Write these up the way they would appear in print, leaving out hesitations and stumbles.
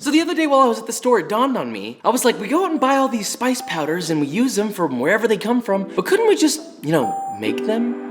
So the other day while I was at the store, it dawned on me. I was like, we go out and buy all these spice powders and we use them from wherever they come from, but couldn't we just, make them?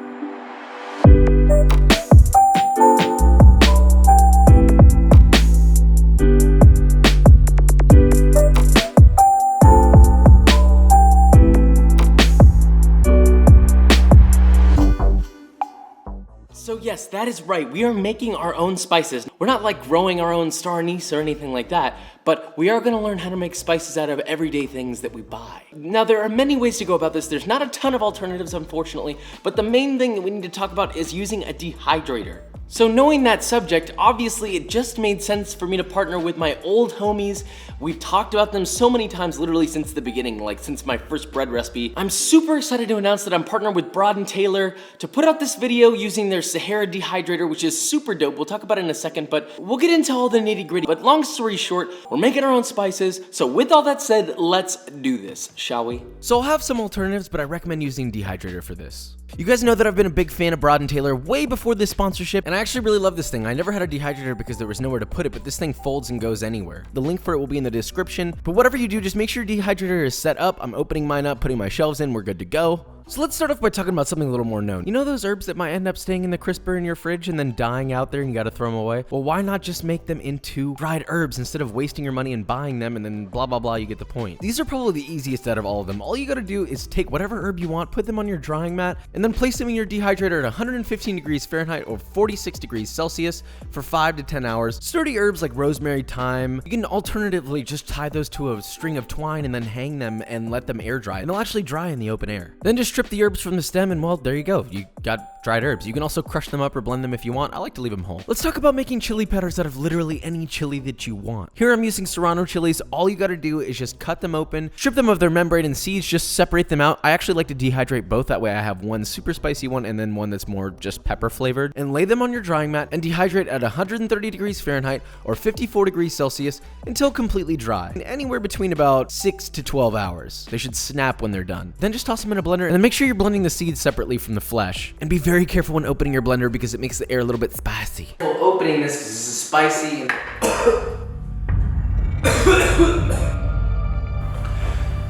So yes, that is right. We are making our own spices. We're not like growing our own star anise or anything like that, but we are gonna learn how to make spices out of everyday things that we buy. Now, there are many ways to go about this. There's not a ton of alternatives, unfortunately, but the main thing that we need to talk about is using a dehydrator. So knowing that subject, obviously it just made sense for me to partner with my old homies. We've talked about them so many times, literally since the beginning, like since my first bread recipe. I'm super excited to announce that I'm partnered with Broad & Taylor to put out this video using their Sahara dehydrator, which is super dope. We'll talk about it in a second, but we'll get into all the nitty gritty. But long story short, we're making our own spices. So with all that said, let's do this, shall we? So I'll have some alternatives, but I recommend using dehydrator for this. You guys know that I've been a big fan of Broad & Taylor way before this sponsorship, and I actually really love this thing. I never had a dehydrator because there was nowhere to put it, but this thing folds and goes anywhere. The link for it will be in the description, but whatever you do, just make sure your dehydrator is set up. I'm opening mine up, putting my shelves in, we're good to go. So let's start off by talking about something a little more known. You know those herbs that might end up staying in the crisper in your fridge and then dying out there and you gotta throw them away? Well, why not just make them into dried herbs instead of wasting your money and buying them and then blah, blah, blah, you get the point. These are probably the easiest out of all of them. All you gotta do is take whatever herb you want, put them on your drying mat, and then place them in your dehydrator at 115 degrees Fahrenheit or 46 degrees Celsius for 5 to 10 hours. Sturdy herbs like rosemary, thyme, you can alternatively just tie those to a string of twine and then hang them and let them air dry, and they'll actually dry in the open air. Then just strip the herbs from the stem and well, there you go. You got dried herbs. You can also crush them up or blend them if you want. I like to leave them whole. Let's talk about making chili powders out of literally any chili that you want. Here I'm using Serrano chilies. All you gotta do is just cut them open, strip them of their membrane and seeds, just separate them out. I actually like to dehydrate both. That way I have one super spicy one and then one that's more just pepper flavored. And lay them on your drying mat and dehydrate at 130 degrees Fahrenheit or 54 degrees Celsius until completely dry. And anywhere between about 6 to 12 hours. They should snap when they're done. Then just toss them in a blender and then make sure you're blending the seeds separately from the flesh. And be very careful when opening your blender because it makes the air a little bit spicy. Well, opening this because this is spicy and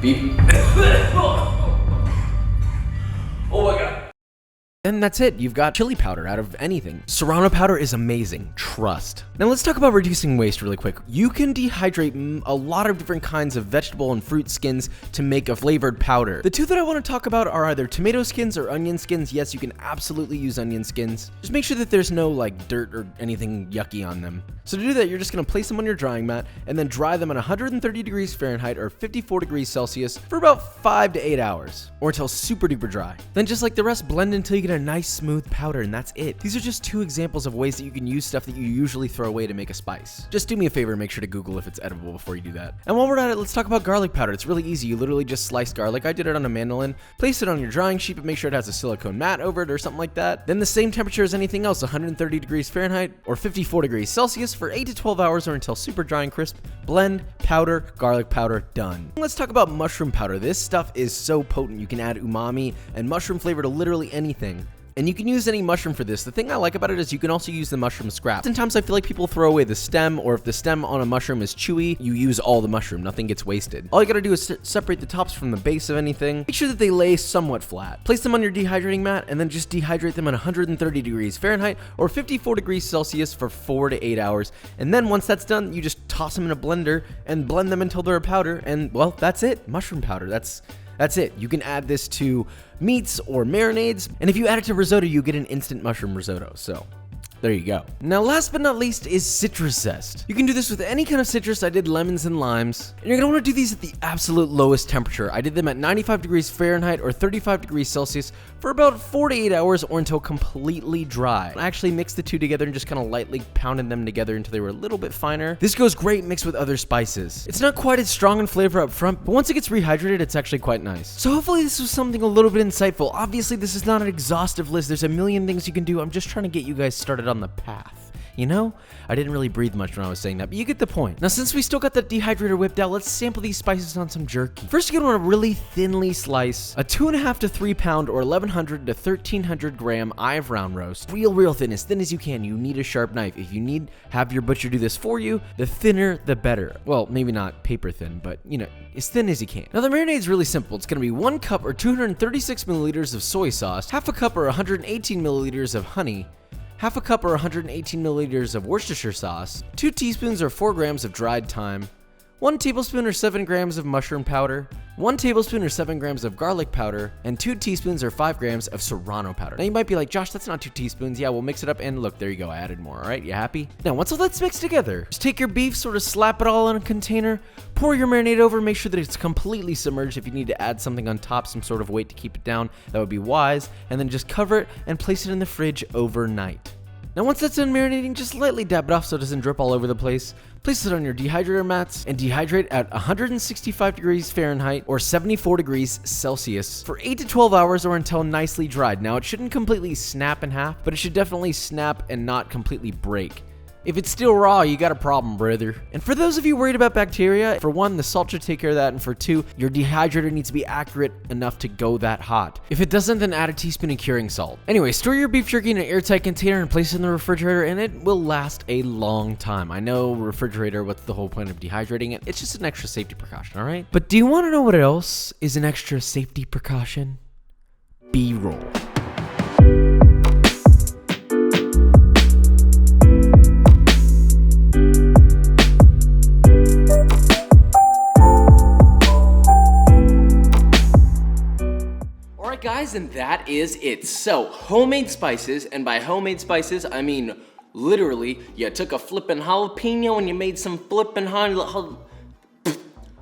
beep. Oh my god. And that's it, you've got chili powder out of anything. Serrano powder is amazing, trust. Now let's talk about reducing waste really quick. You can dehydrate a lot of different kinds of vegetable and fruit skins to make a flavored powder. The two that I want to talk about are either tomato skins or onion skins. Yes, you can absolutely use onion skins. Just make sure that there's no like dirt or anything yucky on them. So to do that, you're just gonna place them on your drying mat and then dry them at 130 degrees Fahrenheit or 54 degrees Celsius for about 5 to 8 hours or until super duper dry. Then just like the rest, blend until you get a nice smooth powder, and that's it. These are just two examples of ways that you can use stuff that you usually throw away to make a spice. Just do me a favor and make sure to Google if it's edible before you do that. And while we're at it, let's talk about garlic powder. It's really easy. You literally just slice garlic. I did it on a mandolin. Place it on your drying sheet, but make sure it has a silicone mat over it or something like that. Then the same temperature as anything else, 130 degrees Fahrenheit or 54 degrees Celsius for 8 to 12 hours or until super dry and crisp. Blend, powder, garlic powder, done. Let's talk about mushroom powder. This stuff is so potent. You can add umami and mushroom flavor to literally anything. And you can use any mushroom for this. The thing I like about it is you can also use the mushroom scrap. Sometimes I feel like people throw away the stem, or if the stem on a mushroom is chewy, you use all the mushroom. Nothing gets wasted. All you gotta do is separate the tops from the base of anything. Make sure that they lay somewhat flat. Place them on your dehydrating mat and then just dehydrate them at 130 degrees Fahrenheit or 54 degrees Celsius for 4 to 8 hours. And then once that's done, you just toss them in a blender and blend them until they're a powder. And well, that's it. Mushroom powder. That's it. You can add this to meats or marinades, and if you add it to risotto, you get an instant mushroom risotto. So there you go. Now, last but not least is citrus zest. You can do this with any kind of citrus. I did lemons and limes. And you're gonna wanna do these at the absolute lowest temperature. I did them at 95 degrees Fahrenheit or 35 degrees Celsius for about 4 to 8 hours or until completely dry. I actually mixed the two together and just kind of lightly pounded them together until they were a little bit finer. This goes great mixed with other spices. It's not quite as strong in flavor up front, but once it gets rehydrated, it's actually quite nice. So hopefully this was something a little bit insightful. Obviously, this is not an exhaustive list. There's a million things you can do. I'm just trying to get you guys started on the path. You know, I didn't really breathe much when I was saying that, but you get the point. Now, since we still got the dehydrator whipped out, let's sample these spices on some jerky. First, you're gonna want to really thinly slice a 2.5 to 3 pound or 1,100 to 1,300 gram eye of round roast. Real thin, as thin as you can. You need a sharp knife. If you need, have your butcher do this for you. The thinner, the better. Well, maybe not paper thin, but you know, as thin as you can. Now, the marinade is really simple. It's gonna be 1 cup or 236 milliliters of soy sauce, half a cup or 118 milliliters of honey, half a cup or 118 milliliters of Worcestershire sauce, 2 teaspoons or 4 grams of dried thyme, 1 tablespoon or 7 grams of mushroom powder, 1 tablespoon or 7 grams of garlic powder, and 2 teaspoons or 5 grams of serrano powder. Now you might be like, Josh, that's not 2 teaspoons. Yeah, we'll mix it up, and look, there you go, I added more, all right? You happy? Now, once all that's mixed together, just take your beef, sort of slap it all in a container, pour your marinade over, make sure that it's completely submerged. If you need to add something on top, some sort of weight to keep it down, that would be wise, and then just cover it and place it in the fridge overnight. Now once that's done marinating, just lightly dab it off so it doesn't drip all over the place. Place it on your dehydrator mats and dehydrate at 165 degrees Fahrenheit or 74 degrees Celsius for 8 to 12 hours or until nicely dried. Now it shouldn't completely snap in half, but it should definitely snap and not completely break. If it's still raw, you got a problem, brother. And for those of you worried about bacteria, for one, the salt should take care of that, and for two, your dehydrator needs to be accurate enough to go that hot. If it doesn't, then add a teaspoon of curing salt. Anyway, store your beef jerky in an airtight container and place it in the refrigerator, and it will last a long time. I know, refrigerator, what's the whole point of dehydrating it? It's just an extra safety precaution, all right? But do you want to know what else is an extra safety precaution? B-roll. Guys, and that is it. So, homemade spices, and by homemade spices, I mean literally, you took a flippin' jalapeno and you made some flippin'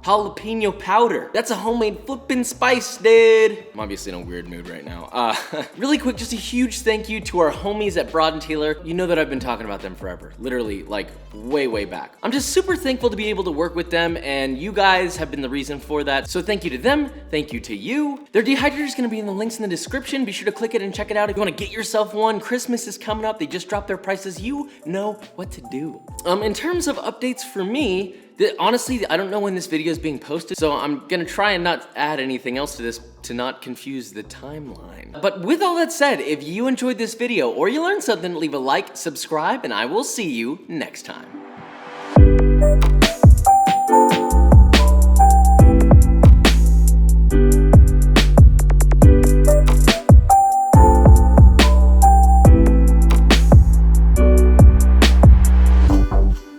jalapeno powder. That's a homemade flippin' spice, dude. I'm obviously in a weird mood right now. Really quick, just a huge thank you to our homies at Broad & Taylor. You know that I've been talking about them forever. Literally, like, way back. I'm just super thankful to be able to work with them, and you guys have been the reason for that. So thank you to them, thank you to you. Their dehydrator is gonna be in the links in the description. Be sure to click it and check it out if you wanna get yourself one. Christmas is coming up. They just dropped their prices. You know what to do. In terms of updates for me, honestly, I don't know when this video is being posted, so I'm gonna try and not add anything else to this to not confuse the timeline. But with all that said, if you enjoyed this video or you learned something, leave a like, subscribe, and I will see you next time.